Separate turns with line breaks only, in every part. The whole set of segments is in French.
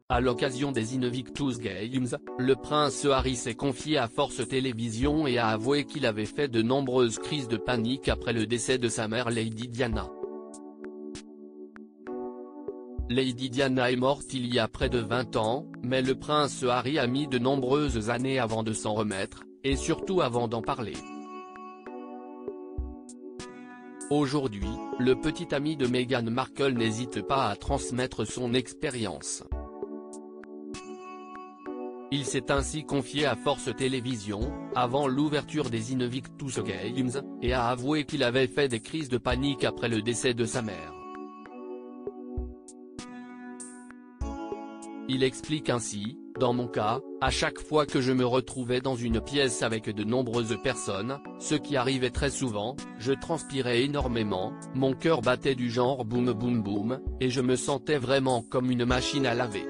À l'occasion des Invictus Games, le prince Harry s'est confié à Force Télévisions et a avoué qu'il avait fait de nombreuses crises de panique après le décès de sa mère Lady Diana. Lady Diana est morte il y a près de 20 ans, mais le prince Harry a mis de nombreuses années avant de s'en remettre, et surtout avant d'en parler. Aujourd'hui, le petit ami de Meghan Markle n'hésite pas à transmettre son expérience. Il s'est ainsi confié à Force Télévisions, avant l'ouverture des Invictus Games, et a avoué qu'il avait fait des crises de panique après le décès de sa mère. Il explique ainsi, « Dans mon cas, à chaque fois que je me retrouvais dans une pièce avec de nombreuses personnes, ce qui arrivait très souvent, je transpirais énormément, mon cœur battait du genre boum boum boum, et je me sentais vraiment comme une machine à laver.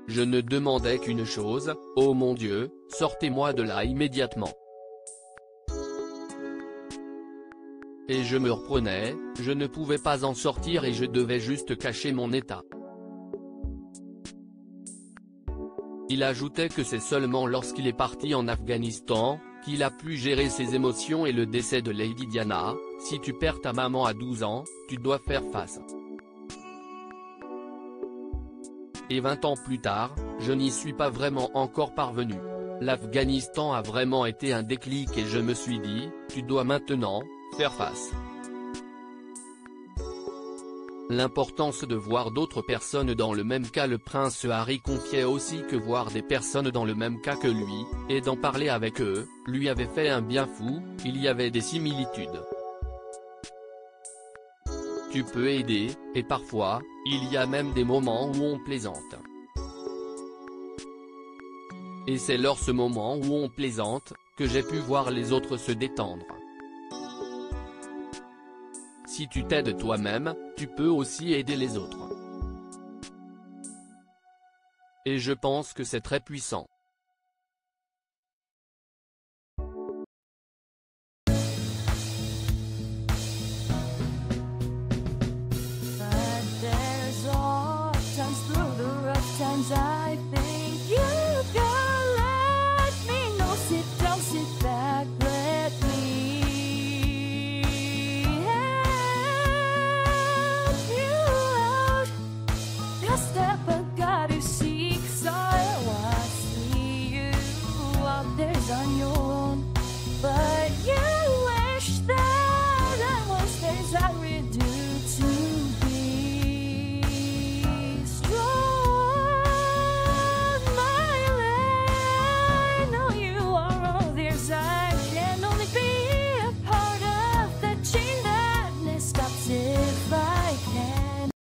Je ne demandais qu'une chose, oh mon Dieu, sortez-moi de là immédiatement. Et je me reprenais, je ne pouvais pas en sortir et je devais juste cacher mon état. » Il ajoutait que c'est seulement lorsqu'il est parti en Afghanistan, qu'il a pu gérer ses émotions et le décès de Lady Diana. « Si tu perds ta maman à 12 ans, tu dois faire face. Et 20 ans plus tard, je n'y suis pas vraiment encore parvenu. L'Afghanistan a vraiment été un déclic et je me suis dit, tu dois maintenant faire face. » L'importance de voir d'autres personnes dans le même cas. Le prince Harry confiait aussi que voir des personnes dans le même cas que lui, et d'en parler avec eux, lui avait fait un bien fou. Il y avait des similitudes. Tu peux aider, et parfois, il y a même des moments où on plaisante. Et c'est lors ce moment où on plaisante, que j'ai pu voir les autres se détendre. Si tu t'aides toi-même, tu peux aussi aider les autres. Et je pense que c'est très puissant.